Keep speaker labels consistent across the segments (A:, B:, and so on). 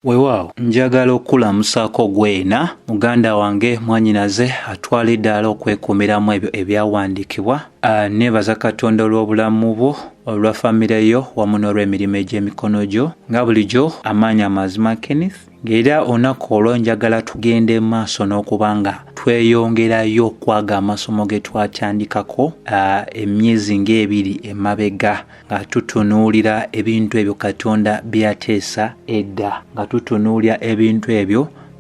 A: Weewaawo njagala okulamusako gwena muganda wange mwanyinaze atwala eddaala okwekuumiramu ebyo ebyawandiikibwa. Neebaza Katonda olw'obulamu bwo olwa famire yo wamu n'olw'emirimu egy'emikono gyo nga bulijjo amaanyi amazima Kenneth. Ng'era olunaku olwo njagala tugende maaso n'okuba nga tweyongerayo okwaga amasomo ge twatandikako emyezi ng'ebiri emabega nga tutunuulira ebintu ebyo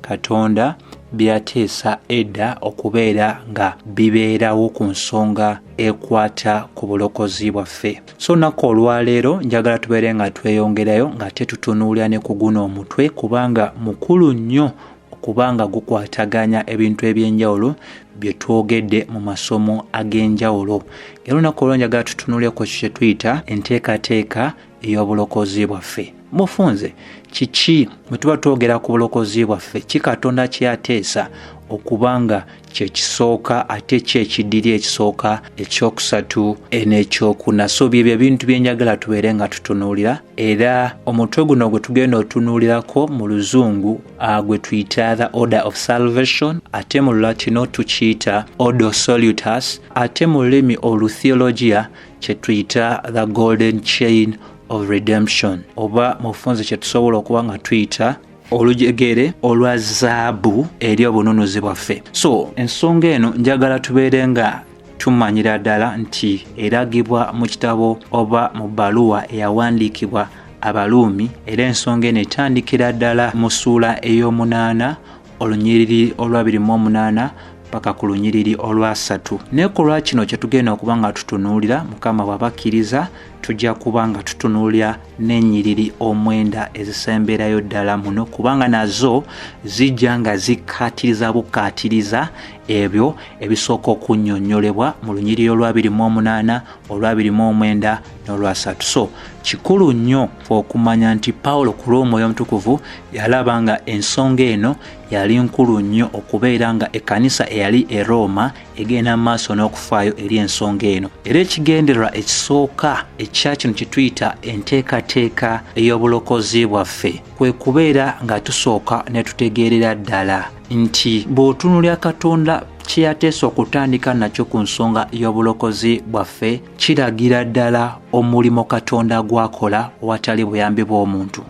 A: Katonda byateesa edda okubeera nga bibeerawo ku nsonga ekwata ku bulokozi bwaffe. So olunaku olwaleero njagala tubeere nga tweyongerayo nga tetutunuulira ne ku guno omutwe kubanga mukulu nnyo okubanga gukwataganya ebintu eby'enjawulo bye twogedde mu masomo ag'enjawulo. Era olunaku olwo njagala tutunuulire ku kye tuyita enteekateeka ey'obulokozi bwaffe. Mufunze kiki bwe tuba twogera ku bulokozi bwaffe, ki Katonda kyateesa okubanga kye kisooka ate kye kiddiri ekisooka, ekyokusatu n'ekyokuna. So byebyo ebintu bye njagala tubeere nga tutunuulira, era omutwe guno gwe tugenda otunuulirako mu Luzungu gwe tuyita the order of salvation, ate mu Lulatino tukiyita ordo salutis, ate mu lulimi olutheologia kye tuyita the golden chain of redemption, oba mufunze kye tusobola okuba nga tuyita olujegere olwa zaabu eri obununuzi bwaffe. So ensonga eno njagala tubeere nga tumanyira ddala nti eragibwa mu kitabo oba mu bbaluwa eyawandiikibwa Abaluumi, era ensonga eno etandikira ddala mu ssuula ey'omunaana olunyiriri olwa 28 paka ku lunyiriri olwa 3. Naye ku lwa kino kye tugenda okuba nga tutunuulira, Mukama bw'abakkiriza tujja kuba nga tutunuulira n'ennyiriri 9 ezisemberayo ddala muno, kubanga nazo zijja nga zikkaatiriza bukkaatiriza ebyo ebisooka okunnyonnyolebwa mu lunyiriri olwa 28, olwa 29 n'olwa 3. So kikulu nnyo okumanya nti Pawulo ku lw'Omwoyo Omutukuvu yalaba nga ensonga eno yali nkulu nnyo okubeera nga ekkanisa eyali e Roma egenda maaso n'okufaayo eri ensonga eno. Era ekigendererwa ekisooka ekya kino kye tuyita enteekateeka ey'obulokozi bwaffe kwe kubeera nga tusooka ne tutegeerera ddala nti bw'otunuulira Katonda kye yateesa okutandika nakyo ku nsonga y'obulokozi bwaffe kiragira ddala omulimo Katonda gw'akola awatali buyambi bw'omuntu,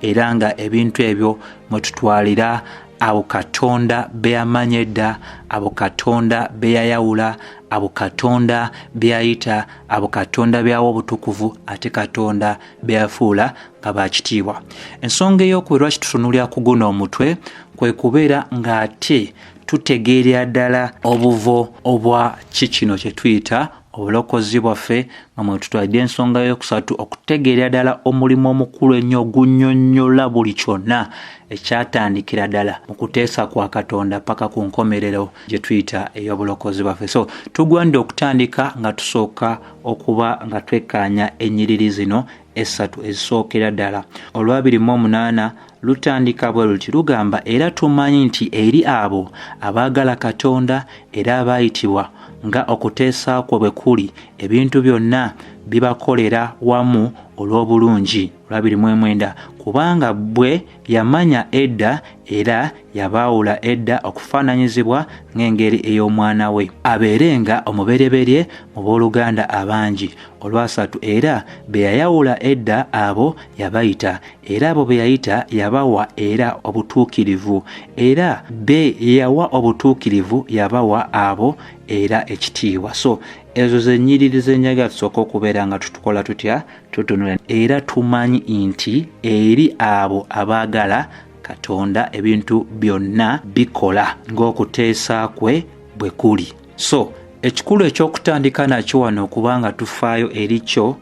A: era nga ebintu ebyo mwe tutwalira abo Katonda be yamanya edda, abo Katonda be yayawula, abo Katonda be yayita, abo Katonda be yawa obutukuvu, ate Katonda be yafuula nga bakitiibwa. Ensonga ey'okubiri lwaki tutunuulira ku guno omutwe kwe kubeera ng'ate tutegeerera ddala obuvo obwa kikino kye tuyita obulokozi bwaffe, nga mwe tutwalidde ensonga y'okusatu okutegeerera ddala omulimu omukulu ennyo ogunnyonnyola buli kyonna ekyatandikira ddala mu kuteesa kwa Katonda paka ku nkomerero gye tuyita ey'obulokozi bwaffe. So tugwandde okutandika nga tusooka okuba nga twekkaanya ennyiriri zino esatu ezisookera ddala. Olwa 28 lutandika bwe luti lugamba, era tumanyi nti eri abo abaagala Katonda era abaayitibwa nga okuteesa kwe bwe kuli, ebintu byonna bibakolera wamu olw'obulungi. Olwa 29 kubanga bwe yamanya edda era yabaawula edda okufaananyizibwa ng'engeri ey'omwana we, abeerenga omubereberye mu booluganda abangi. Olwa 3 era be yayawula edda abo yabayita, era abo be yayita yabawa era obutuukirivu, era be yawa obutuukirivu yabawa abo era ekitiibwa. So ezo ze nnyiriri z'enjagala tusooka okubeera nga tutukola tutya tutunula. Era tumanyi nti eri abo abaagala Katonda ebintu byonna bikola ng'okuteesa kwe bwe kuli. So ekikulu eky'okutandika nakyo wano okubanga tufaayo eri kyo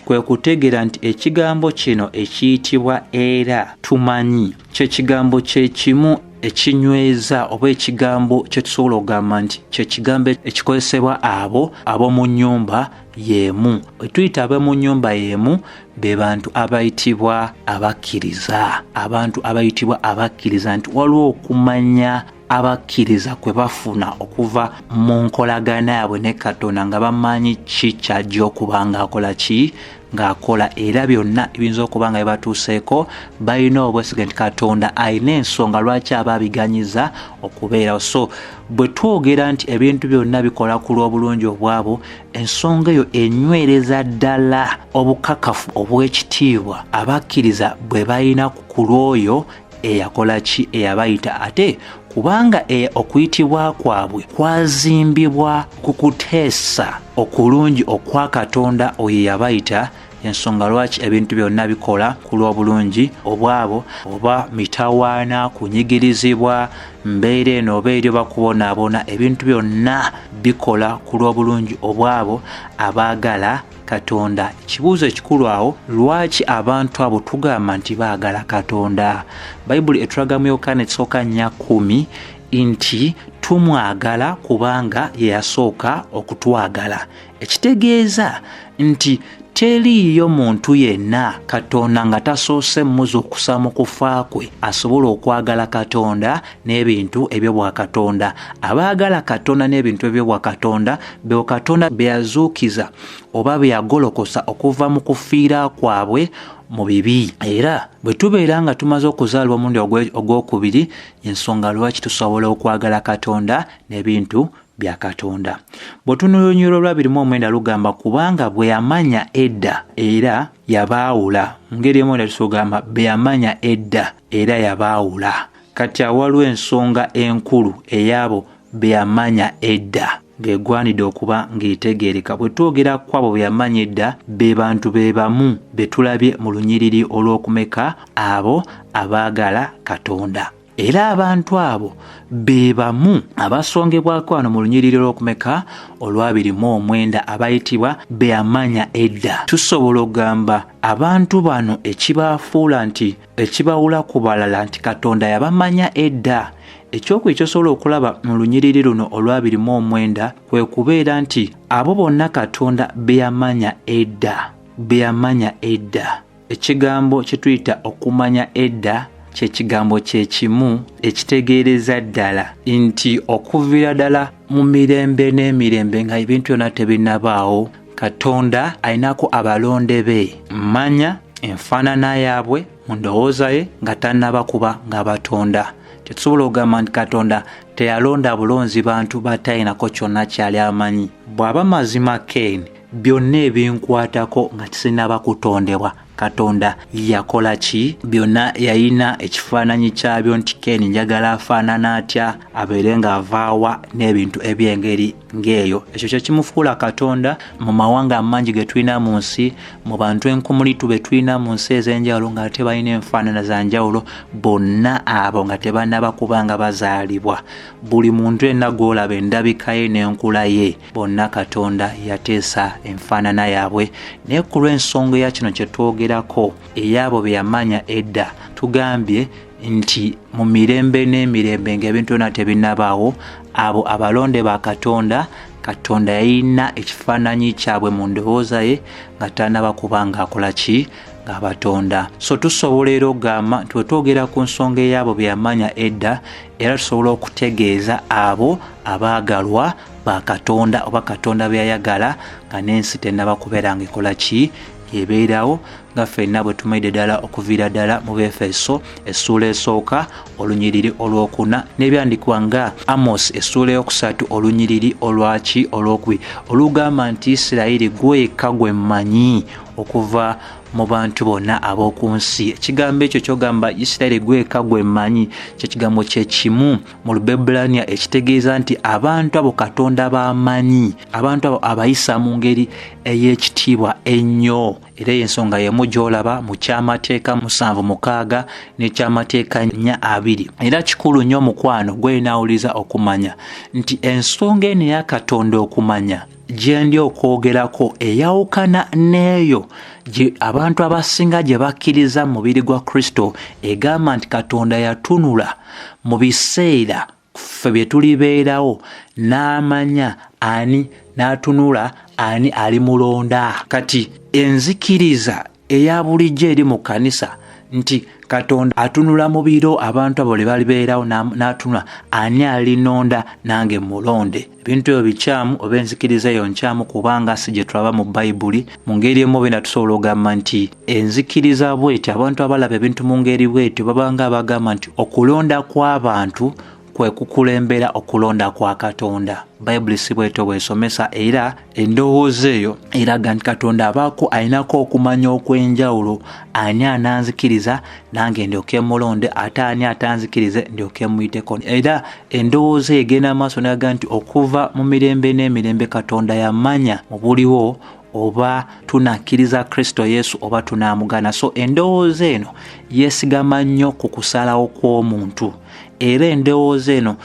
A: kwe kutegeera nti ekigambo kino ekiyitibwa era tumanyi kye kigambo kye kimu ekinyweza oba ekigambo kye tusobola okugamba nti kye kigambo ekikozesebwa abo ab'omu nnyumba y'emu. Tuyita ab'omu nnyumba y'emu be bantu abayitibwa abakkiriza. Abantu abayitibwa abakkiriza nti waliwo okumanya abakkiriza kwe bafuna okuva mu nkolagana yaabwe ne Katonda nga bamanyi ki kyajja okuba ng'akola ki ng'akola era byonna ebiyinza okuba nga bibatuuseeko balina obwesige nti Katonda alina ensonga lwaki ababiganyiza okubeerawo. So bwe twogera nti ebintu byonna bikola ku lw'obulungi obwabo, ensonga eyo enywereza ddala obukakafu obw'ekitiibwa abakkiriza bwe balina ku lw'oyo eyakola ki eyabayita, ate kubanga okuyitibwa kwabwe kwazimbibwa ku kuteesa okulungi okwa Katonda oyo yabayita, ensonga lwaki ebintu byonna bikola ku lw'obulungi obwabo, oba mitawaana, kunyigirizibwa, mbeera eno oba eri oba kubonaabona, ebintu byonna bikola ku lw'obulungi obwabo abaagala Katonda. Ekibuuzo ekikulu awo, lwaki abantu abo tugamba nti baagala Katonda? Bayibuli etulaga mu Yokaana 1:10 nti tumwagala kubanga ye yasooka okutwagala. Ekitegeeza nti teriiyo muntu yenna Katonda nga tasoose muzuukusa mu kufa kwe asobola okwagala Katonda n'ebintu ebyo bwa Katonda. Abaagala Katonda n'ebintu ebyo bwa Katonda be Katonda be yazuukiza oba be yagolokosa okuva mu kufiira kwabwe mu bibi. Era bwe tubeera nga tumaze okuzaalibwa omulundi ogwokubiri, ensonga lwaki tusobola okwagala Katonda n'ebintu bya Katonda. Bw'otunulira olw'abirimu lugamba kubanga bwe yamanya edda era yabaawula. Ngeri emu tusogamba bwe yamanya edda era yabaawula. Kati awaliwo ensonga enkulu eyabo bwe yamanya edda ng'egwanidde okuba ng'etegeereka. Bwe twogera ku abo bwe yamanya edda, be bantu be bamu be tulabye mu lunyiriri olw'okumeka, abo abaagala Katonda. Era abantu abo be bamu abasongebwako wano mu lunyiriri olw'okumeka olw'29 abayitibwa be yamanya edda. Tusobola okugamba abantu bano ekibaafuula nti ekibawula ku balala nti Katonda yabamanya edda. Ekyokuba ekyosobola okulaba mu lunyiriri luno olw'29 kwe kubeera nti abo bonna Katonda be yamanya edda, be yamanya edda. Ekigambo kye tuyita okumanya edda kyekigambo kyekimu ekitegeereza ddala nti okuviira ddala mu mirembe n'emirembe nga ebintu byonna tebinnabaawo, Katonda alinako abalonde be, manya enfaanana yaabwe mu ndowooza ye nga tannaba kuba nga batonda. Tetusobola okugamba nti Katonda teyalonda bulonzi bantu batalinako kyonna kyali amanyi. Bw'aba mazima Keeni byonna ebinkwatako nga tisinnaba kutondebwa, Katonda yakola ki? Byonna yayina ekifaananyi kyabyo nti Keeni njagala afaanana atya, abeere ng'avaawa n'ebintu eby'engeri ng'eyo. Ekyo kye kimufuula Katonda mu mawanga amangi ge tulina mu nsi, mu bantu enkumulitu be tulina mu nsi ez'enjawulo nga tebalina enfaanana za njawulo, bonna abo nga tebannaba kuba nga bazaalibwa. Buli muntu yenna gw'olaba endabika ye n'enkula ye, bonna Katonda yateesa enfaanana yaabwe. Naye ku lw'ensonga ya kino kye twogerako ey'abo be yamanya edda, tugambye nti mu mirembe n'emirembe ng'ebintu byonna tebinnabaawo, abo abalonde ba Katonda, Katonda yalina ekifaananyi kyabwe mu ndowooza ye nga tannaba kuba ng'akola ki? Ng'abatonda. So tusobola era okugamba nti bwe twogera ku nsonga ey'abo be yamanya edda, era tusobola okutegeeza abo abaagalwa ba Katonda oba Katonda be yayagala nga n'ensi tennaba kubeera ng'ekola ki? Ebeerawo. Nga ffenna bwe tumaidde ddala okuviira ddala mu Befeso essuula esooka olunyiriri olwokuna n'ebyandikwa nga Amos essuula eyokusatu olunyiriri olwaki olwokubiri olugamba nti Isirayiri gweka gwe mmanyi okuva mu bantu bonna ab'oku nsi. Ekigambo ekyo kyogamba Isirayiri gweka gwe mmanyi kyekigambo kyekimu mu Lubebulaniya ekitegeeza nti abantu abo Katonda bamanyi, abantu abo abayisa mu ngeri ey'ekitiibwa ennyo. Era y'ensonga y'emu gy'olaba mu kyamateeka 7:6 n'ekyamateeka 4:2. Era kikulu nnyo mukwano gwe naawuliza okumanya nti ensonga eno eya Katonda okumanya gye ndi okwogerako eyawukana n'eyo gye abantu abasinga gye bakkiriza mu mubiri gwa Kristo, egamba nti Katonda yatunula mu biseera ffe bye tulibeerawo n'amanya ani, n'atunula ani alimulonda. Kati enzikiriza eya bulijjo eri mu kkanisa nti Katonda atunula mu biro abantu abo bali beerawo n'atunula ani alinonda nange mulonde. Ebintu ebyo bikyamu oba enzikiriza eyo nkyamu kubanga si gye tulaba mu Bayibuli. Mu ngeri emu bena tusobola ogamba nti enzikiriza bweti abantu abalaba ebintu mu ngeri bweti babanga abagamba nti okulonda kw'abantu kwe kukulembera okulonda kwa Katonda. Bayibuli si bwetyo bwesomesa era endowooza eyo eraga nti Katonda abaako alinako okumanya okw'enjawulo ani ananzikiriza nange ndyoke mulonde ate ani atanzikirize ndyoke muyiteko. Era endowooza egenda maaso n'eraga nti okuva mu mirembe n'emirembe Katonda yamanya mu buliwo oba tunakkiriza Kristo Yesu oba tunamugana. So endowooza eno yeesigama nnyo ku kusalawo kw'omuntu era endowooza eno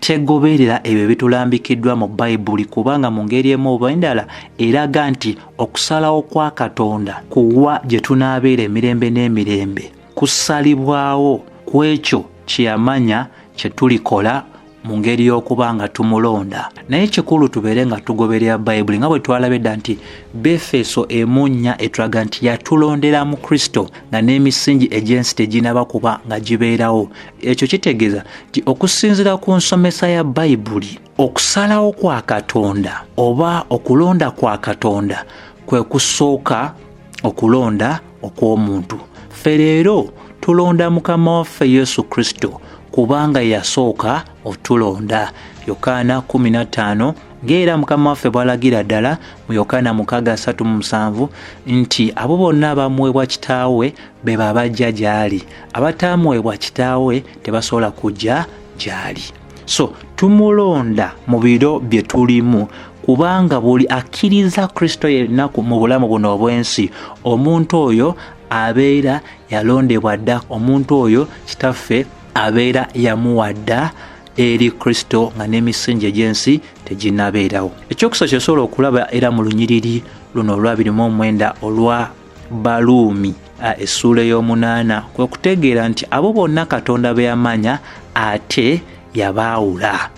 A: tegoberera ebyo bitulambikiddwa mu Bayibuli kubanga mu ngeri emu oba endala eraga nti okusalawo kwa Katonda kuwa gye tunaabeera emirembe n'emirembe kusalibwawo kw'ekyo kye yamanya kye tulikola mu ngeri y'okuba nga tumulonda. Naye kikulu tubeere nga tugoberera Bayibuli nga bwe twalabedda nti Befeso emunnya etulaga nti yatulondera mu Kristo nga n'emisingi egy'ensi teginaba kuba nga gibeerawo. Ekyo kitegeeza nti okusinziira ku nsomesa ya Bayibuli okusalawo kwa Katonda oba okulonda kwa Katonda kwe kusooka okulonda okw'omuntu. Ffe leero tulonda Mukama waffe Yesu Kristo kubanga yasooka otulonda. Yokaana 15 ng'era Mukama waffe bw'alagira ddala mu Yokaana 6:37 nti abo bonna abamuweebwa kitaawe be babajja gy'ali, abataamuweebwa kitaawe tebasobola kujja gy'ali. So tumulonda mu biro bye tulimu kubanga buli akkiriza Kristo yenna mu bulamu buno obw'ensi omuntu oyo abeera yalondebwa dda, omuntu oyo kitaffe abeera yamuwadda eri Kristo nga n'emisingi egy'ensi teginabeerawo. Ekyokusatu kyesobola okulaba era mu lunyiriri luno olwa 29 olwa Baluumi essuula ey'omunaana kwe kutegeera nti abo bonna Katonda be yamanya ate yabaawula.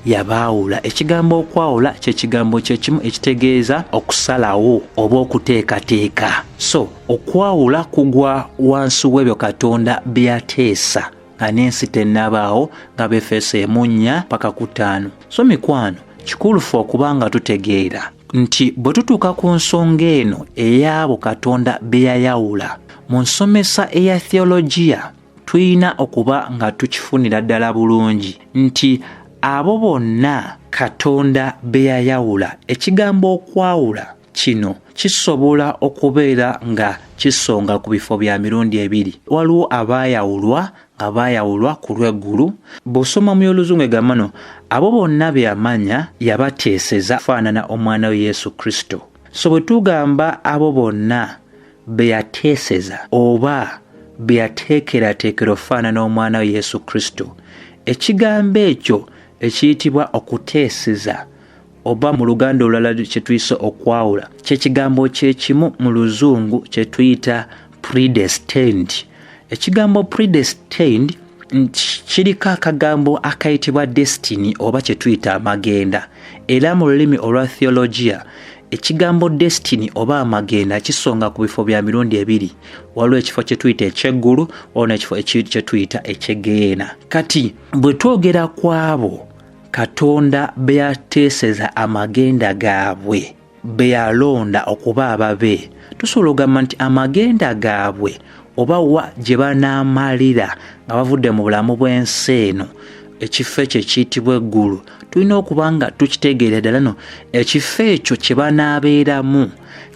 A: Ekigambo okwawula kye kigambo kyekimu ekitegeeza okusalawo oba okuteekateeka. So okwawula kugwa wansi w'ebyo Katonda bye yateesa nga n'ensi tennabaawo nga Befeso 1:5. So mikwano kikulu ffe okuba nga tutegeera nti bwe tutuuka ku nsonga eno ey'abo Katonda be yayawula mu nsomesa eya theologiya tuyina okuba nga tukifunira ddala bulungi nti abo bonna Katonda be yayawula. Ekigambo okwawula kino kisobola okubeera nga kisonga ku bifo bya mirundi ebiri. Waliwo abaayawulwa ku lw'eggulu. Bw'osoma mu y'Oluzungu egamba no abo bonna be yamanya yabateeseza faanana omwana we Yesu Kristo. So bwe tugamba abo bonna be yateeseza oba be yateekerateekera ofaanana omwana we Yesu Kristo, ekigambo ekyo ekiyitibwa okuteeseza oba mu Luganda olulala kye tuyise okwawula kye kigambo kyekimu mu Luzungu kye tuyita predestined. Ekigambo predestined kiriko akagambo akayitibwa destiny oba kye tuyita amagenda. Era mu lulimi olwa theologiya ekigambo destiny oba amagenda kisonga ku bifo bya mirundi ebiri. Waliwo ekifo kye tuyita ekyeggulu waliwo n'ekifo kye tuyita ekyegeena. Kati bwe twogera kwabo Katonda be yateeseza amagenda gaabwe be yalonda okuba ababe, tusobola okugamba nti amagenda gaabwe oba wa gye banaamalira nga bavudde mu bulamu bw'ensi eno ekifo ekyo ekiyitibwa eggulu tulina okuba nga tukitegeera ddala no ekifo ekyo kye banaabeeramu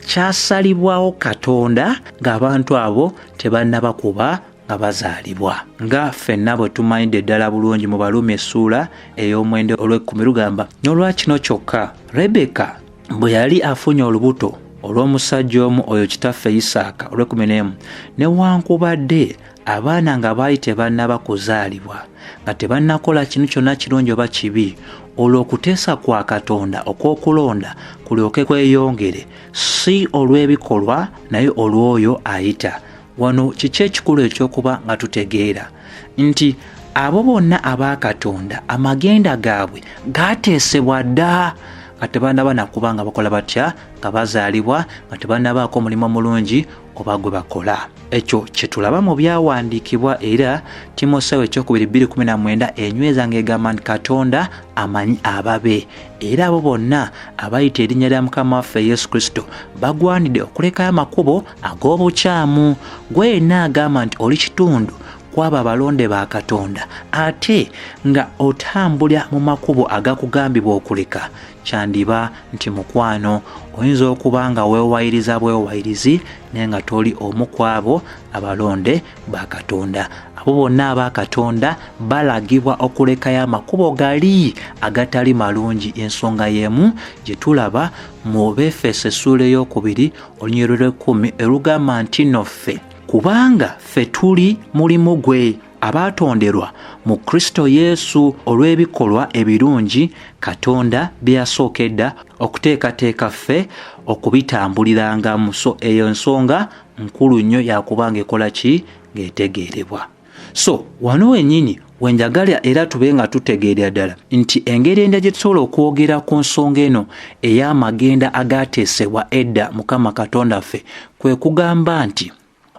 A: kyasalibwawo Katonda ng'abantu abo tebannaba kuba nga bazaalibwa. Nga ffenna bwe tumanyidde ddala bulungi mu Baluumi essuula ey'omwenda olw'ekkumi lugamba n'olwa kino kyokka Rebeka bwe yali afunye olubuto olw'omusajja omu oyo kitaffe Isaaka olw'11 newankubadde abaana nga baali tebannaba kuzaalibwa nga tebannakola kinu kyonna kirungi oba kibi, olw'okuteesa kwa Katonda okw'okulonda kulyoke kweyongere si olw'ebikolwa naye olw'oyo ayita. Wano kiki ekikulu ekyokuba nga tutegeera nti abo bonna aba Katonda amagenda gaabwe gaateesebwa dda nga tebannaba nakuba nga bakola batya nga bazaalibwa nga tebannabaako omulimu omulungi oba gwe bakola. Ekyo kye tulaba mu byawandiikibwa era Timoseewo 2:19 enyweza ng'egamba nti Katonda amanyi ababe era abo bonna abayita erinnya lya Mukama waffe Yesu Kristo bagwanidde okulekayo amakubo ag'obukyamu. Gwe yenna agamba nti oli kitundu kwabo abalonde ba Katonda ate nga otambulira mu makubo agakugambibwa okuleka, kyandiba nti mukwano oyinza okuba nga weewayiriza bwewayirizi naye nga toli omu kwabo abalonde ba Katonda. Abo bonna aba Katonda balagibwa okulekayo amakubo gali agatali malungi. Ensonga y'emu gye tulaba mu Befeso 2 olunyiriro 10 erugamba nti nno ffe kubanga ffe tuli mulimu gwe abatonderwa mu Kristo Yesu olw'ebikolwa ebirungi Katonda bye yasookedda okuteekateeka ffe okubitambulirangamu. So eyo ensonga nkulu nnyo yakubanga ekola ki ng'etegeerebwa. So wano wennyini wenjagala era tube nga tutegeerera ddala nti engeri endala gye tusobola okwogera ku nsonga eno ey'amagenda agaateesebwa edda Mukama Katonda ffe kwe kugamba nti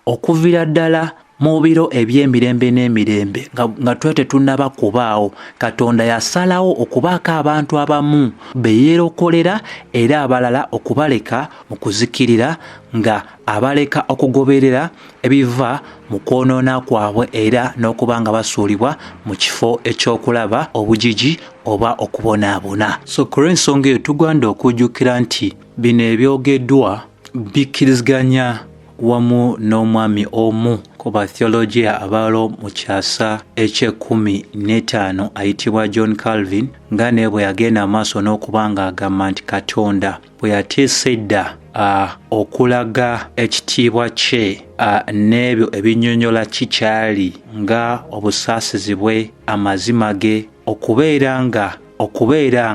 A: okuvira ddala mu biro eby'emirembe n'emirembe nga twete tunnaba kubaawo, Katonda yasalawo okubaako abantu abamu beyeerokolera era abalala okubaleka mu kuzikirira, nga abaleka okugoberera ebiva mu kwonoona kwabwe era n'okuba nga basuulibwa mu kifo ekyokulaba obujiji oba okubonaabona. So ku lw'ensonga eyo tugenda okujjukira nti bino ebyogeddwa bikkiriziganya wamu n'omwami omu ku batheologia abalo mu kyasa ekye-15 ayitibwa John Calvin, nga naye bwe yagenda maaso n'okuba nga agamba nti Katonda bwe yateesa edda okulaga ekitiibwa kye n'ebyo ebinnyonnyola kikyali nga obusaasizi bwe, amazima ge, okubeera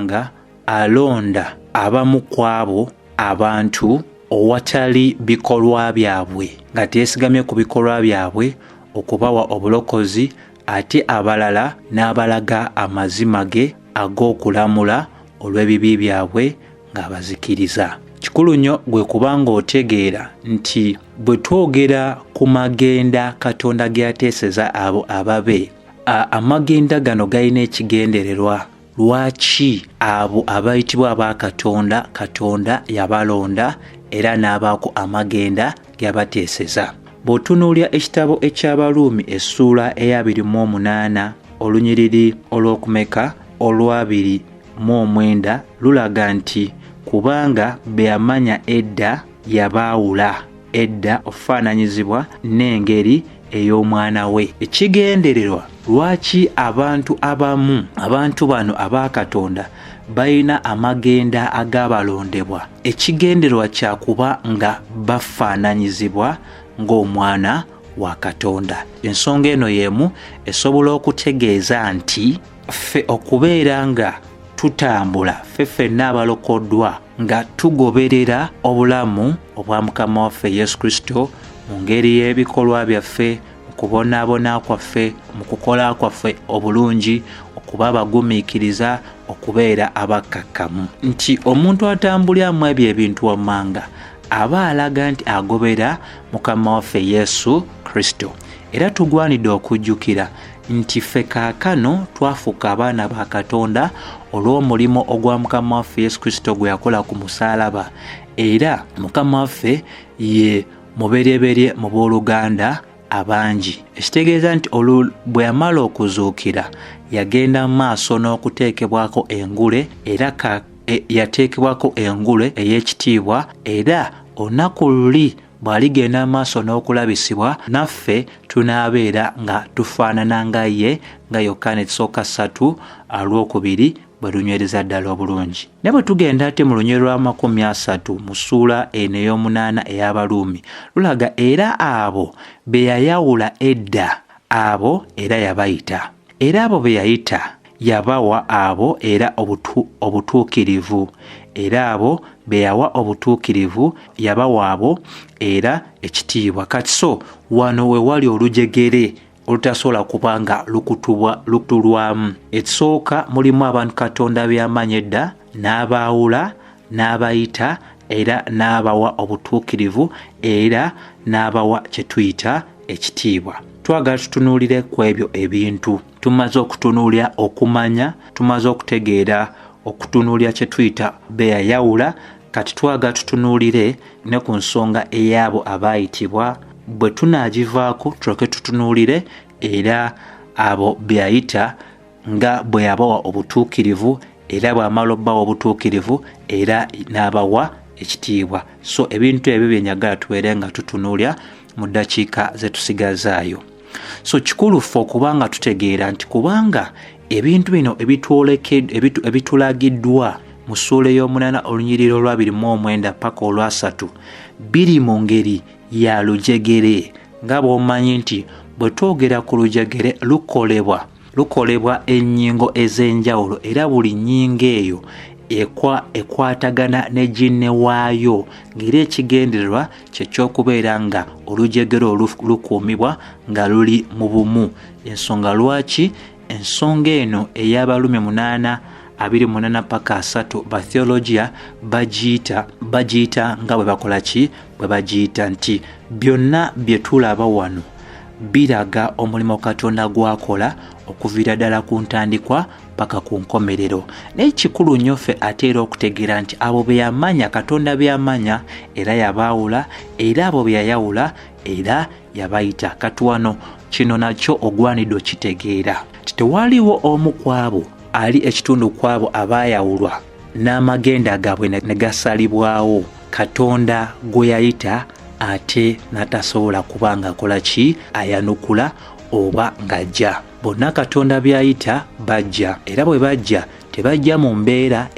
A: nga alonda abamu kwabo abantu owatali bikolwa byabwe, nga teesigamye ku bikolwa byabwe okubawa obulokozi, ate abalala n'abalaga amazima ge ag'okulamula olw'ebibi byabwe ng'abazikiriza. Kikulu nnyo gwe kubanga otegeera nti bwe twogera ku magenda Katonda ge yateeseza abo ababe, amagenda gano galina ekigendererwa. Lwaki abo abayitibwa aba Katonda, Katonda yabalonda era n'abaako amagenda g'abateeseza. Bw'otunuulya ekitabo eky'Abaluumi essuula eya 28 olunyiriri olw'okumeka olwa29 lulaga nti kubanga be yamanya edda yabaawula edda okufaananyizibwa n'engeri ey'omwana we. Ekigendererwa lwaki abantu abamu, abantu bano aba Katonda balina amagenda agabalondebwa, ekigendererwa kyakuba nga bafaananyizibwa ng'omwana wa Katonda. Ensonga eno y'emu esobola okutegeeza nti ffe okubeera nga tutambula ffenna abalokoddwa nga tugoberera obulamu obwa Mukama waffe Yesu Kristo mu ngeri y'ebikolwa byaffe, mu kubonaabona kwaffe, mu kukola kwaffe obulungi, okuba abagumiikiriza, okubeera abakkakkamu, nti omuntu atambuliramu ebyo ebintu wammanga aba alaga nti agobera Mukama waffe Yesu Kristo. Era tugwanidde okujjukira nti ffe kaakano twafuuka abaana ba Katonda olw'omulimu ogwa Mukama waffe Yesu Kristo gwe yakola ku musaalaba, era Mukama waffe ye mubereberye mu booluganda abangi. Ekitegeeza nti bwe yamala okuzuukira yagenda mu maaso n'okuteekebwako engule, era yateekebwako engule ey'ekitiibwa, era olunaku luli bw'aligenda mu maaso n'okulabisibwa, naffe tunaabeera nga tufaanana nga ye, nga Yokaana 3:2 bwe lunywereza ddala obulungi. Ne bwe tugenda ate mu lunywerero lwa 30 mu ssuula eno ey'omunaana ey'Abaluumi lulaga era abo be yayawula edda, abo era yabayita, era abo be yayita yabawa abo era obutuukirivu, era abo be yawa obutuukirivu yabawa abo era ekitiibwa. Kati so wano we wali olujegere olutasobola kuba nga lukutulwamu. Ekisooka mulimu abantu Katonda by'amanyi edda, n'abaawula, n'abayita, era n'abawa obutuukirivu era n'abawa kye tuyita ekitiibwa. Twagala tutunuulire ku ebyo ebintu. Tumaze okutunuulira okumanya, tumaze okutegeera okutunuulira kye tuyita beyayawula, kati twagala tutunuulire ne ku nsonga ey'abo abaayitibwa. Bwe tunaagivaako tulyoke tutunuulire era abo beyayita nga bwe yabawa obutuukirivu era bw'amala obbawa obutuukirivu era n'abawa ekitiibwa. So ebintu ebyo byenyagala tubeere nga tutunuulira mu ddakiika ze tusigazaayo. So kikulu ffe okubanga tutegeera nti kubanga ebintu bino ebitulagiddwa mu ssuula ey'omunaana olunyiriri olwa 29 paka olwa 3 biri mu ngeri ya lujegere. Nga bw'omanyi nti bwe twogera ku lujegere lukolebwa ennyingo ez'enjawulo era buli nnyingo eyo ekwatagana ne ginne waayo, ng'era ekigendererwa ky'okubeera nga olujegere lukuumibwa nga luli mu bumu. Ensonga lwaki ensonga eno ey'Abalumi 8:28 paka 3 batheologia bagiyita nga bwe bakola ki, bwe bagiyita nti byonna bye tulaba wano biraga omulimo Katonda gwakola okuviira ddala ku ntandikwa paka ku nkomerero. Naye kikulu nnyo ffe ate era okutegeera nti abo be yamanya Katonda be yamanya era yabaawula, era abo be yayawula era yabayita. Kati wano kino nakyo ogwanidde okitegeera tewaliwo omu kwabo ali ekitundu kwabo abaayawulwa n'amagenda gaabwe ne gasalibwawo Katonda gwe yayita ate n'atasobola kubanga akola ki, ayanukula oba ng'ajja. Bonna Katonda byayita bajja, era bwe bajja tebajja mu mbeera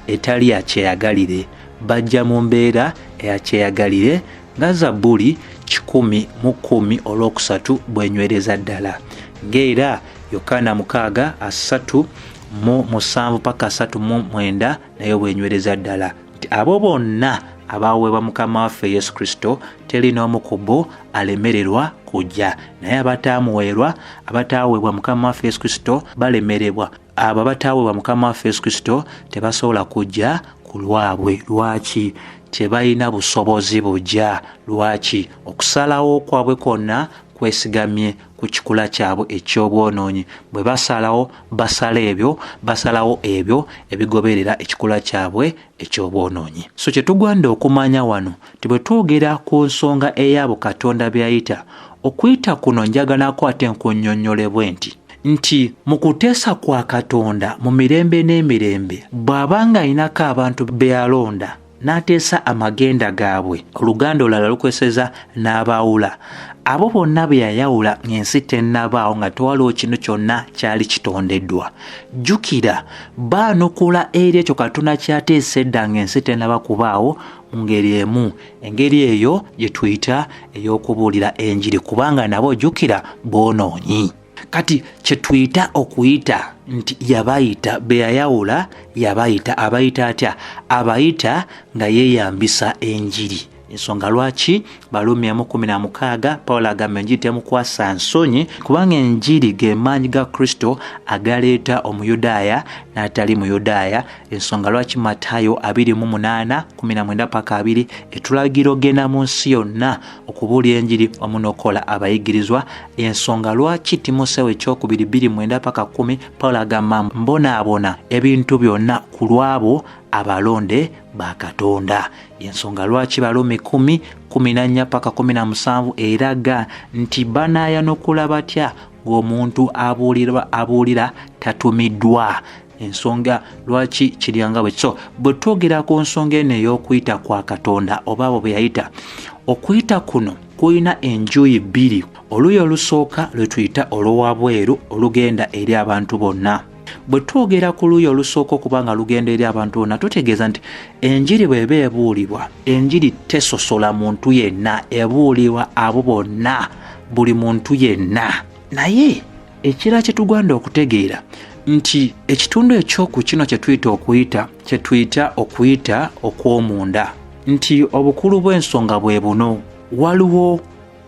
A: etali ya kyeyagalire, bajja mu mbeera eya kyeyagalire nga Zabbuli 10:10 olwokusatu bwenywereza ddala, ng'era Yokaana 6:3-7 paka 3:9 nayo bwenywereza ddala nti abo bonna abaweebwa Mukama waffe Yesu Kristo teri n'omu ku bo alemererwa kujja, naye abataweebwa Mukama waffe Yesu Kristo balemererwa. Abo abataweebwa Mukama waffe Yesu Kristo tebasobola kujja ku lwabwe. Lwaki? Tebalina busobozi bujja. Lwaki? Okusalawo kwabwe kwonna kwesigamye ku kikula kyabwe eky'obwonoonyi. Bwe basalawo basalawo ebyo ebigoberera ekikula kyabwe eky'obwonoonyi. So kye tugwanda okumanya wano ti bwe twogera ku nsonga ey'abo Katonda byayita, okuyita kuno njagalako ate nkunnyonnyolebwe nti mu kuteesa kwa Katonda mu mirembe n'emirembe bw'abanga ayinako abantu be yalonda n'ateesa amagenda gaabwe, oluganda olulala lukweseza n'abaawula, abo bonna be yayawula ng'ensi tennabaawo nga tewaliwo kino kyonna kyali kitondeddwa. Jjukira baanukula eri ekyo Katonda kyateesa edda ng'ensi tennaba kubaawo mu ngeri emu, engeri eyo gye tuyita ey'okubuulira enjiri, kubanga nabo jjukira boonoonyi. Kati kye tuyita okuyita nti yabayita be yayawula, yabayita abayita atya? Abayita nga yeeyambisa enjiri. Ensonga lwaki Balumi 16 Pawulo agamba enjiri temukwasa nsonyi, kubanga enjiri ge maanyi ga Kristo agaleeta omuyudaaya n'atali muyudaaya. Ensonga lwaki Matayo 28:19 paka 2 etulagira ogenda mu nsi yonna okubuulira enjiri wamu n'okola abayigirizwa. Ensonga lwaki Timoseewo 2:9 paka 10 Pawulo agamba mbonaabona ebintu byonna ku lwabo abalonde ba Katonda. Ensonga lwaki Balumi 10:14 paka 17 eraga nti banaayanukula batya ng'omuntu abuulira tatumiddwa. Ensonga lwaki kiryanga bwe so bwe twogera ku nsonga eno ey'okuyita kwa Katonda oba abo be yayita, okuyita kuno kuyina enjuyi bbiri. Oluuyi olusooka lwe tuyita olw'obweru olugenda eri abantu bonna. Bwe twogera ku luuyi olusooka okubanga lugenda eri abantu bonna, tutegeeza nti enjiri bw'eba ebuulibwa, enjiri tesosola muntu yenna, ebuulibwa abo bonna, buli muntu yenna. Naye ekirala kye tugenda okutegeera nti ekitundu ekyoku kino kye tuyita okuyita okw'omunda, nti obukulu bw'ensonga bwe buno. Waliwo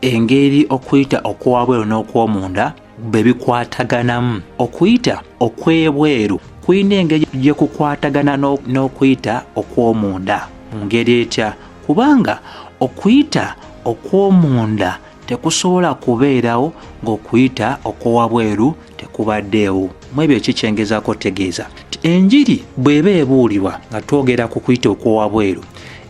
A: engeri okuyita okw'obweru n'okw'omunda bwe bikwataganamu. Okuyita okw'ebweru kuyina engeri gye kukwatagana n'okuyita okw'omunda. mu ngeri etya? Kubanga okuyita okw'omunda tekusobola kubeerawo ng'okuyita okw'owabweru tekubaddeewo. Mu ebyo kikyengezaako otegeeza nti enjiri bw'eba ebuulibwa nga twogera ku kuyita okw'owabweru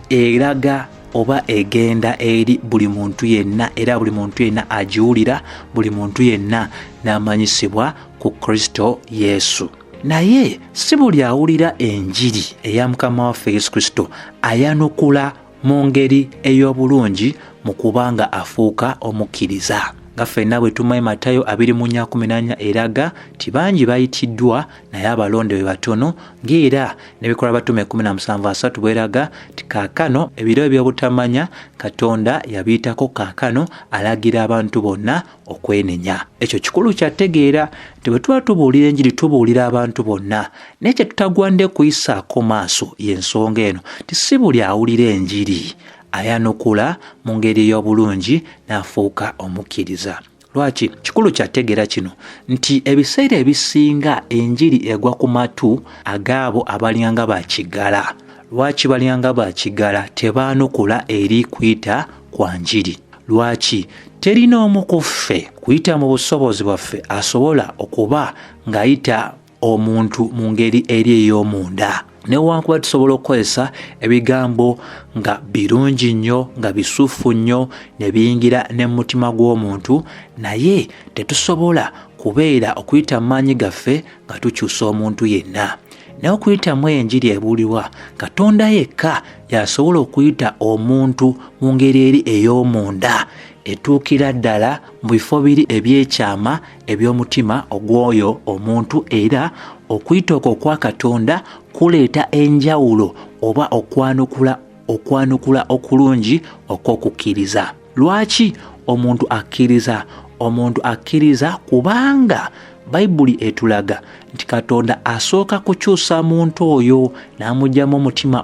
A: eraga oba egenda eri buli muntu yenna, era buli muntu yenna agiwulira, buli muntu yenna n'amanyisibwa ku Kristo Yesu. Naye si buli awulira enjiri eya Mukama waffe Yesu Kristo ayanukula mu ngeri ey'obulungi mu kubanga afuuka omukkiriza. Nga ffenna bwe tumanyi Matayo 20:14 eraga nti bangi bayitiddwa naye abalonde be batono, ng'era n'ebikola batume 17:3 bweraga nti kaakano ebiro eby'obutamanya Katonda yabiyitako, kaakano alagira abantu bonna okwenenya. Ekyo kikulu kyategeera nti bwe tuba tubuulira enjiri tubuulira abantu bonna, naye kye tutagwande kuyisaako maaso y'ensonga eno nti si buli awulira enjiri ayanukula mu ngeri y'obulungi n'afuuka omukkiriza. Lwaki? Kikulu kyategeera kino nti ebiseera ebisinga enjiri egwa ku matu agaabo abalyanga bakigala. Lwaki balyanga bakigala tebaanukula eri kuyita kwa njiri? Lwaki? Terina omu ku ffe kuyita mu busobozi bwaffe asobola okuba ng'ayita omuntu mu ngeri eri ey'omunda. Newankubadde tusobola okukozesa ebigambo nga birungi nnyo, nga bisuufu nnyo, ne biyingira ne mu mutima gw'omuntu, naye tetusobola kubeera okuyita mu maanyi gaffe nga tukyusa omuntu yenna. Naye okuyitamu enjiri ebuulibwa, Katonda yekka yasobola okuyita omuntu mu ngeri eri ey'omunda etuukira ddala mu bifo biri ebyekyama eby'omutima ogw'oyo omuntu, era okuyita okwo kwa Katonda kuleeta enjawulo oba okwanukula okulungi okw'okukkiriza. Lwaki omuntu akkiriza? Omuntu akkiriza kubanga Bayibuli etulaga nti Katonda asooka kukyusa muntu oyo n'amugyamu omutima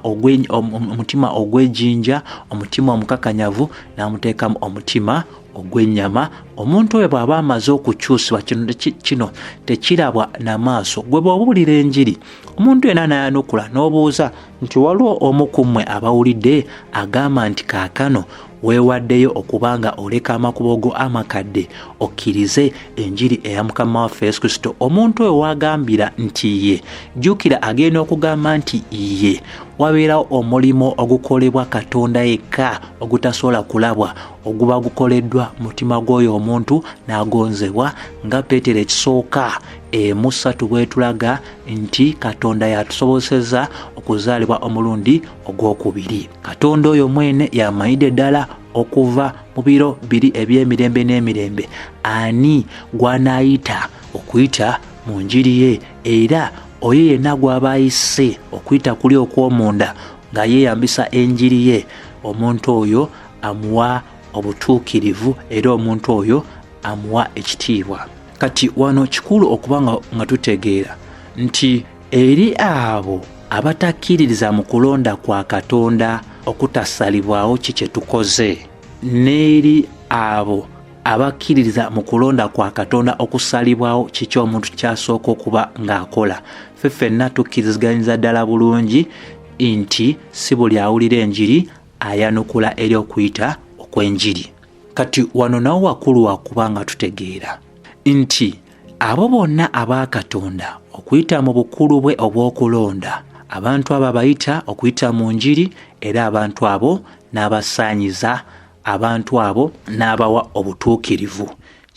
A: ogw'ejjinja, omutima omukakanyavu, n'amuteekamu omutima ogw'ennyama. Omuntu oyo bw'aba amaze okukyusibwa, kino tekirabwa n'amaaso. Gwe bw'obuulira enjiri, omuntu yenna n'ayanukula n'obuuza nti waliwo omu ku mmwe abawulidde agamba nti kaakano weewaddeyo okubanga oleka amakubo go amakadde okkirize enjiri eya Mukama waffe Yesu Kristo. Omuntu oyo wagambira nti ye, jjukira agenda okugamba nti ye, wabeerawo omulimo ogukolebwa Katonda yekka ogutasobola kulabwa, oguba gukoleddwa mutima gw'oyo omuntu n'agonzebwa, nga Peetero ekisooka 1:3 bwetulaga nti Katonda yatusobozeseza okuzaalibwa omulundi ogwokubiri. Katonda oyo mwene yamanyidde ddala okuva mu biro biri eby'emirembe n'emirembe ani gw'anaayita okuyita mu njiri ye, era oyo yenna gw'aba ayise okuyita kuli okw'omunda nga yeeyambisa enjiri ye, omuntu oyo amuwa obutuukirivu, era omuntu oyo amuwa ekitiibwa. Kati wano kikulu okuba nga tutegeera nti eri abo abatakkiririza mu kulonda kwa Katonda okutasalibwawo kye tukoze, n'eri abo abakkiririza mu kulonda kwa Katonda okusalibwawo kiki omuntu kyasooka okuba ng'akola, ffenna tukkiriziganyiza ddala bulungi nti si buli awulira enjiri ayanukula eri okuyita okw'enjiri. Kati wano nawo wakulu wakuba nga tutegeera nti abo bonna aba Katonda okuyita mu bukulu bwe obw'okulonda, abantu abo abayita okuyita mu njiri, era abantu abo n'abasaanyiza, abantu abo n'abawa obutuukirivu.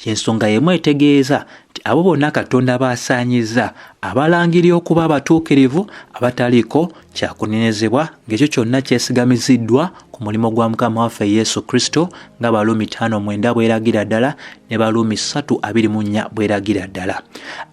A: Y'ensonga y'emu etegeeza nti abo bonna Katonda baasaanyiza, abalangirira okuba abatuukirivu abataliiko kyakunenezebwa, ng'ekyo kyonna kyesigamiziddwa ku mulimo gwa Mukama waffe Yesu Kristo, nga Baluumi 5:9 bweragira ddala ne Baluumi 3:24 bweragira ddala.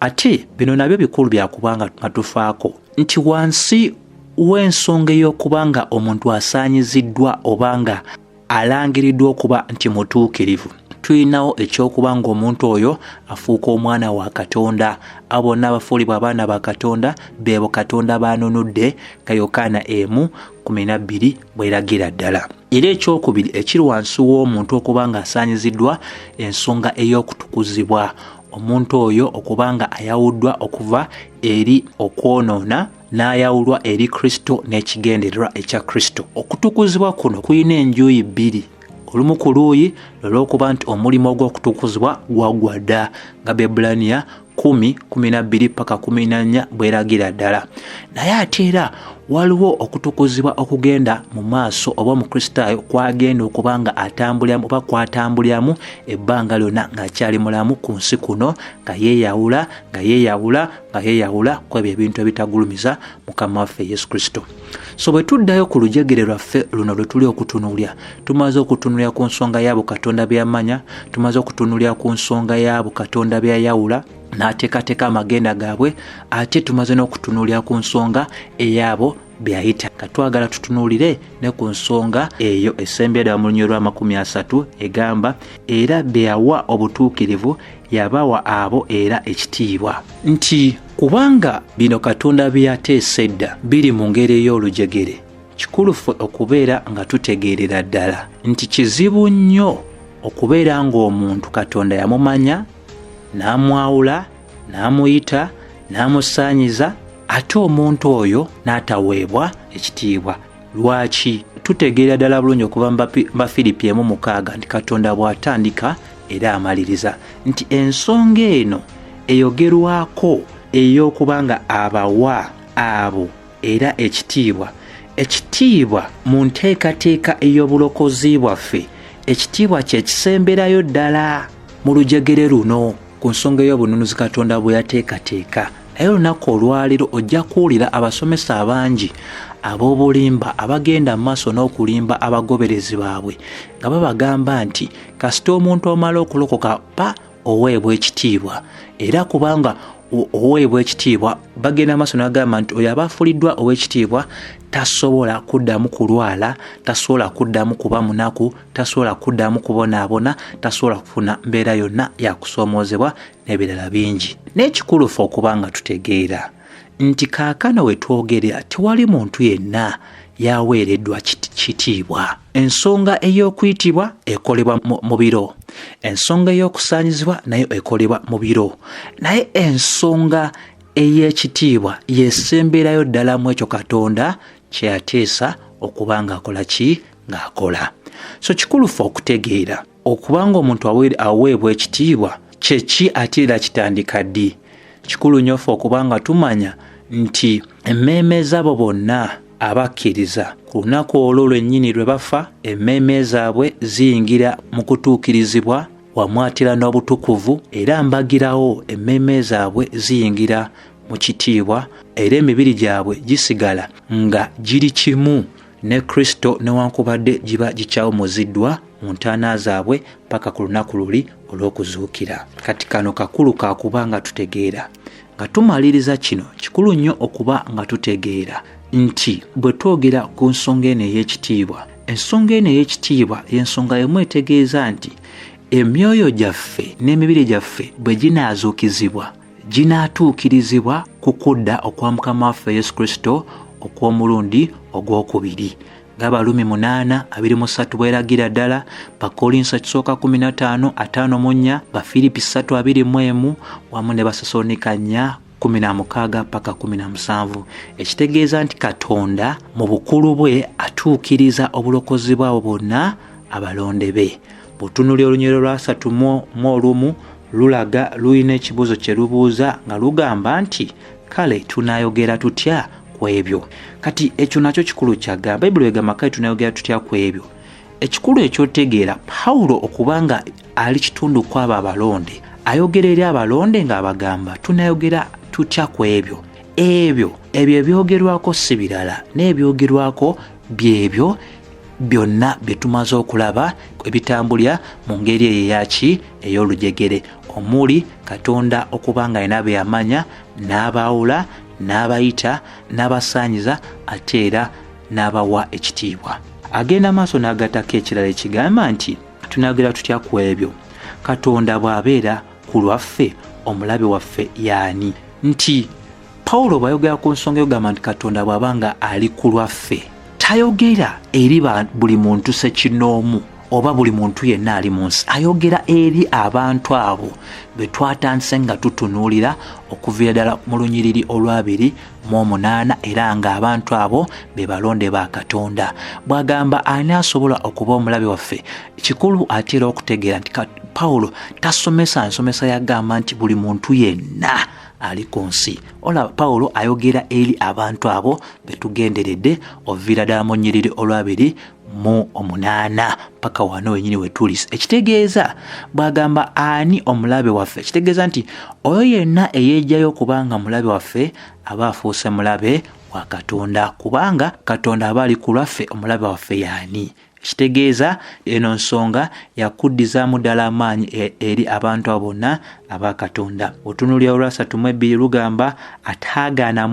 A: Ate bino nabyo bikulu byakubanga tufaako nti wansi w'ensonga ey'okubanga omuntu asaanyiziddwa obanga alangiriddwa okuba nti mutuukirivu, tulinawo ekyokuba ng'omuntu oyo afuuka omwana wa Katonda. Abo bonna abafuulibwa abaana ba Katonda beebo Katonda baanunudde, nga Yokaana 1:12 bweragira ddala. Era ekyokubiri ekiri wansi w'omuntu okuba nga asaanyiziddwa, ensonga ey'okutukuzibwa. Omuntu oyo okuba nga ayawuddwa okuva eri okwonoona n'ayawulwa eri Kristo n'ekigendererwa ekya Kristo. Okutukuzibwa kuno kuyina enjuyi bbiri. Olumu ku luuyi olw'okuba nti omulimo ogw'okutukuzibwa gwagwa dda nga Bebulaniya 10:12 paka 14 bweragira ddala. Naye ate era waliwo okutukuzibwa okugenda mu maaso oba omukristaayo kwagenda okuba nga atambuliramu oba kwatambuliramu ebbanga lyonna ng'akyali mulamu ku nsi kuno nga yeeyawula ku ebyo ebintu ebitagulumiza Mukama waffe Yesu Kristo. So bwe tuddayo ku lujegere lwaffe luno lwe tuli okutunuulira, tumaze okutunuulira ku nsonga y'abo Katonda by'amanya, tumaze okutunuulira ku nsonga y'abo Katonda by'ayawula n'ateekateeka amagenda gaabwe, ate tumaze n'okutunuulira ku nsonga ey'abo byayita. Katwagala tutunuulire ne ku nsonga eyo esembera mu lunyiriri lwa 30 egamba era beyawa obutuukirivu yabawa abo era ekitiibwa. Nti kubanga bino Katonda byateesa edda biri mu ngeri ey'olujegere, kikulu ffe okubeera nga tutegeerera ddala nti kizibu nnyo okubeera ng'omuntu Katonda yamumanya, n'amwawula, n'amuyita, n'amusaanyiza, ate omuntu oyo n'ataweebwa ekitiibwa. Lwaki? Tutegeera ddala bulungi okuva mu Filipi 1:6 nti Katonda bw'atandika era amaliriza, nti ensonga eno eyogerwako ey'okuba nga abawa abo era ekitiibwa. Ekitiibwa mu nteekateeka ey'obulokozi bwaffe, ekitiibwa kye kisemberayo ddala mu lujegere luno ku nsonga ey'obununuzi Katonda bwe yateekateeka. Naye olunaku olwaleero ojja kuwulira abasomesa abangi ab'obulimba abagenda mu maaso n'okulimba abagoberezi baabwe nga babagamba nti kasita omuntu omala okulokoka pa oweebwa ekitiibwa, era kubanga oweebwa ekitiibwa bagenda maaso n'agamba nti oyo abafuliddwa ow'ekitiibwa tasobola kuddamu kulwala, tasobola kuddamu kuba munaku, tasobola kuddamu kubonaabona, tasobola kufuna mbeera yonna yakusoomoozebwa n'ebirala bingi. N'ekikulu ffe okuba nga tutegeera nti kaakano we twogerera tewali muntu yenna yaweereddwa kitiibwa. Ensonga ey'okuyitibwa ekolebwa mu biro, ensonga ey'okusaanyizibwa nayo ekolebwa mu biro, naye ensonga ey'ekitiibwa yesemberayo ddala mu ekyo Katonda kye yateesa okuba ng'akola ki? Ng'akola. So kikulu ffe okutegeera okubanga omuntu aweebwa ekitiibwa kyeki ate era kitandika ddi. Kikulu nnyo ffe okuba nga tumanya nti emmeeme z'abo bonna abakkiriza ku lunaku olwo lwennyini lwe bafa, emmeeme zaabwe ziyingira mu kutuukirizibwa wamwatira n'obutukuvu, era mbagirawo emmeeme zaabwe ziyingira mu kitiibwa, era emibiri gyabwe gisigala nga giri kimu ne Kristo newankubadde giba gikyawumuziddwa mu ntaana zaabwe paka ku lunaku luli olw'okuzuukira. Kati kano kakulu kakuba nga tutegeera nga tumaliriza kino, kikulu nnyo okuba nga tutegeera nti bwe twogera ku nsonga eno ey'ekitiibwa, ensonga eno ey'ekitiibwa y'ensonga emu etegeeza nti emyoyo gyaffe n'emibiri gyaffe bwe ginaazuukizibwa ginaatuukirizibwa ku kudda okwa Mukama waffe Yesu Kristo okw'omulundi ogwokubiri. Ng'Abalumi 8:23 bweragira ddala, Bakolinso 15:54, Bafilipi 3:21 wamu ne Basesalonika 4:16 paka 17. Ekitegeeza nti Katonda mu bukulu bwe atuukiriza obulokozi bwabo bonna abalonde be. Butunuli olunyiriri lwa 3:1 lulaga luyina ekibuuzo kye lubuuza nga lugamba nti kale tunaayogera tutya ku ebyo? Kati ekyo nakyo kikulu kyagamba. Bayibuli egamba kale tunaayogera tutya ku ebyo. Ekikulu ekyotegeera Pawulo okubanga ali kitundu kw'abo abalonde, ayogera eri abalonde ng'abagamba tunaayogera tutya ku ebyo. Ebyo ebyogerwako si birala, n'ebyogerwako byebyo byonna bye tumaze okulaba ebitambulira mu ngeri eyo eyaki ey'olujegere, omuli Katonda okuba nga alina bye yamanya, n'abaawula, n'abayita, n'abasaanyiza, ate era n'abawa ekitiibwa. Agenda maaso n'agattako ekirala ekigamba nti tunaagera tutya ku ebyo. Katonda bw'abeera ku lwaffe, omulabe waffe y'ani? Nti Pawulo bw'ayogera ku nsonga eyogamba nti Katonda bw'aba nga ali ku lwaffe, tayogera eri buli muntu sekinoomu oba buli muntu yenna ali mu nsi. Ayogera eri abantu abo be twatandise nga tutunuulira okuviira ddala mu lunyiriri olwa-28 era ng'abantu abo be balonde ba Katonda. Bw'agamba ani asobola okuba omulabe waffe, kikulu ate era okutegeera nti Pawulo tasomesa nsomesa yagamba nti buli muntu yenna ali ku nsi. Olaba Pawulo ayogera eri abantu abo be tugenderedde oviira ddala mu nnyiriri olwa-28 paka wano wenyini we tuli. Ekitegeeza bw'agamba ani omulabe waffe, ekitegeeza nti oyo yenna eyeejjayo okubanga mulabe waffe aba afuuse mulabe wa Katonda, kubanga Katonda aba ali ku lwaffe. Omulabe waffe yaani? Ekitegeeza eno nsonga yakuddizaamu ddala amaanyi eri abantu abo bonna aba Katonda. Otunuulira olwa-32 lugamba ataagaana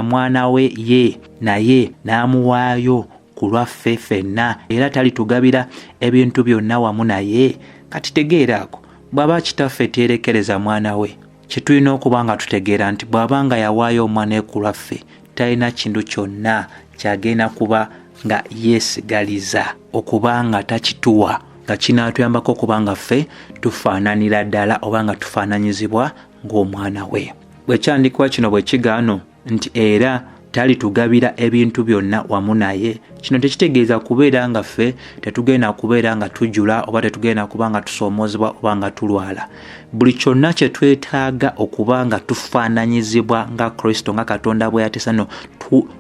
A: mwana we ye naye n'amuwaayo ku lwaffe ffenna, era talitugabira ebintu byonna wamu naye. Kati tegeeraako bw'aba kitaffe teerekereza mwana we, kye tulina okuba nga tutegeera nti bw'abanga yawaayo omwana we ku lwaffe talina kintu kyonna kyagenda kuba nga yeesigaliza okuba nga takituwa nga kinaatuyambako okuba nga ffe tufaananira ddala oba nga tufaananyizibwa ng'omwana we. Bwekyandikibwa kino bwe kigaano nti era talitugabira ebintu byonna wamu naye, kino tekitegeeza kubeera nga ffe tetugenda kubeera nga tujula oba tetugenda kuba nga tusoomozebwa oba nga tulwala. Buli kyonna kye twetaaga okuba nga tufaananyizibwa nga Kristo, nga Katonda bwe yateesa no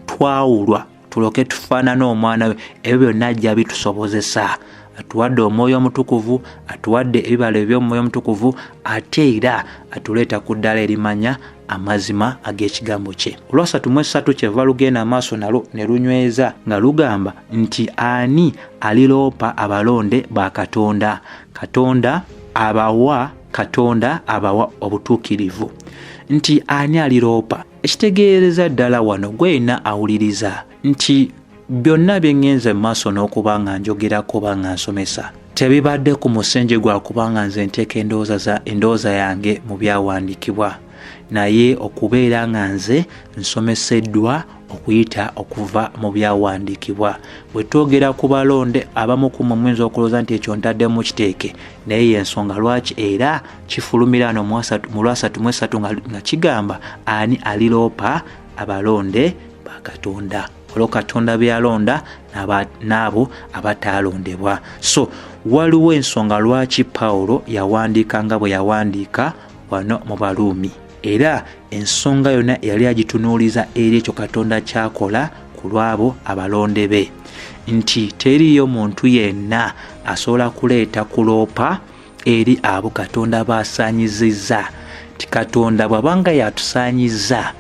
A: twawulwa tuloke tufaanana omwana we, ebyo byonna ajja bitusobozesa. Atuwadde omwoyo omutukuvu, atuwadde ebibala eby'omwoyo omutukuvu, ate era atuleeta ku ddala erimanya amazima ag'ekigambo kye. Olwa-33 kyeva lugenda amaaso nalwo ne lunyweza nga lugamba nti ani aliroopa abalonde ba Katonda? Katonda abawa obutuukirivu. Nti ani aliroopa? Ekitegeereza ddala wano gwe yenna awuliriza nti byonna bye ngenze mu maaso n'okuba nga njogerako oba nga nsomesa tebibadde ku musingi gwa kuba nga nze nteeka endowooza yange mu byawandiikibwa, naye okubeera nga nze nsomeseddwa okuyita okuva mu byawandiikibwa. Bwe twogera ku balonde abamu ku mmwe muyinza okulowooza nti ekyo ntadde mu kiteeke, naye y'ensonga lwaki era kifulumira no mu lwa-33 nga kigamba ani aliroopa abalonde ba Katonda. Olwo Katonda byalonda n'abo abataalondebwa. So waliwo ensonga lwaki Pawulo yawandiika nga bwe yawandiika wano mu Baluumi, era ensonga yonna yali agitunuuliza eri ekyo Katonda kyakola ku lwabo abalonde be, nti teriyo muntu yenna asobola kuleeta kuloopa eri abo Katonda baasaanyizizza. Ti Katonda bw'abanga yatusaanyiza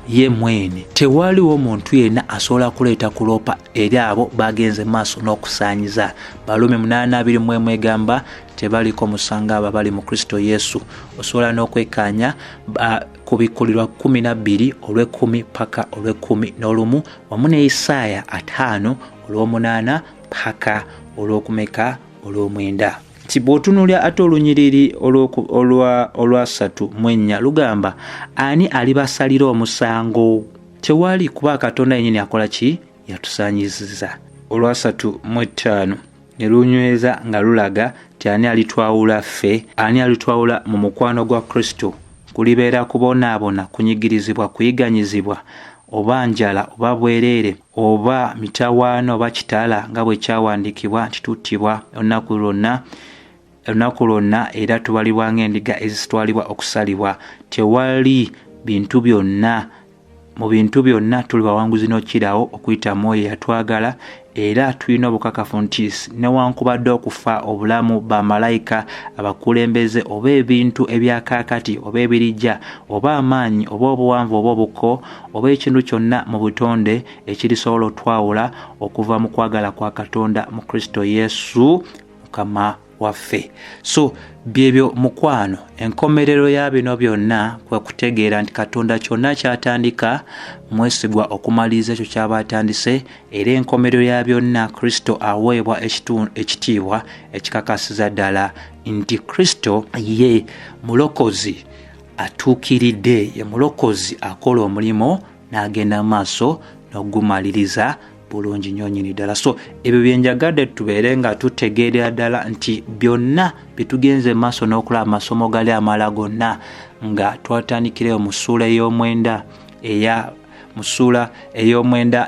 A: ye mwene, tewaliwo muntu yenna asobola kuleeta kuloopa eri abo bagenze maaso n'okusaanyiza. Baluumi 8:21 egamba tebaliko musango abo bali mu Kristo Yesu. Osobola n'okwekkaanya ku Bikkulirwa 12 olw'10 paka olw'11 wamu ne Isaaya 5:8 paka olw'9. Nti bw'otunuulira ate olunyiriri olwa-34 lugamba ani alibasalira omusango? Tewali, kuba Katonda yennyini akola ki? Yatusaanyizizza. Olwa-35 ne lunyweza nga lulaga ti ani alitwawula ffe, ani alitwawula mu mukwano gwa Kristo? Kulibeera kubonaabona, kunyigirizibwa, kuyiganyizibwa, oba njala oba bwereere oba mitawaana oba kitala, nga bwe kyawandiikibwa nti tuttibwa olunaku lwonna era tubalibwa ng'endiga ezitwalibwa okusalibwa. Tewali bintu byonna, mu bintu byonna tuli bawanguzi n'okukirawo okuyita Mwoyo yatwagala, era tulina obukakafu nti newankubadde okufa, obulamu, bamalayika, abakulembeze oba ebintu ebyakaakati oba ebirijja oba amaanyi oba obuwanvu oba obuko oba ekintu kyonna mu butonde ekirisobola otwawula okuva mu kwagala kwa Katonda mu Kristo Yesu Mukama waffe. So byebyo mukwano, enkomerero ya bino byonna kwe kutegeera nti Katonda kyonna kyatandika mwesigwa okumaliriza ekyo kyaba atandise, era enkomerero ya byonna Kristo aweebwa ekitiibwa ekikakasiza ddala nti Kristo ye mulokozi atuukiridde, ye mulokozi akola omulimu n'agenda maaso n'ogumaliriza bulungi nnyo nnyini ddala. So ebyo byenjagadde tubeere nga tutegeerera ddala nti byonna bitugenze maaso n'okulaba amasomo gali amala gonna nga twatandikirayo mu ssuula ey'omwenda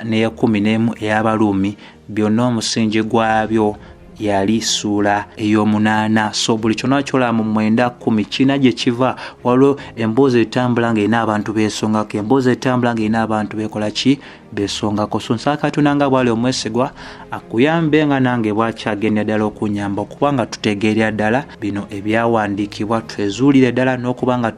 A: n'eya11 ey'Abaruumi, byonna omusingi gwabyo yali ssuula ey'omunaana. So buli kyonna kyolaba mu 9-10 kina gye kiva. Waliwo emboozi etambula ng'erina abantu beesongako, emboozi etambula ng'erina abantu beekola ki, beesongako. So nsaba Katonda nga bwali omwesigwa akuyambe nga nange bw'akyagenda ddala okunyamba okuba nga tutegeerera ddala bino ebyawandiikibwa, twezuulire ddala n'okuba nga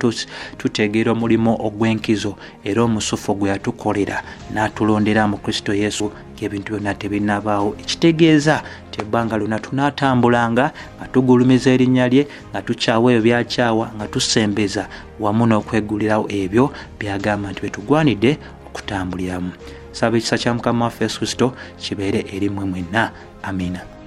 A: tutegeera omulimo ogw'enkizo era omusufu gwe yatukolera n'atulondera mu Kristo Yesu ebintu byonna tebinabaawo. Ekitegeeza nti ebbanga lyonna tunaatambulanga nga tugulumiza erinnya lye, nga tukyawa ebyo byakyawa, nga tusembeza wamu n'okweggulirawo ebyo byagamba nti betugwanidde okutambuliramu. Saba ekisa kya Mukama waffe Yesu Kristo kibeere eri mmwe mwenna. Amiina.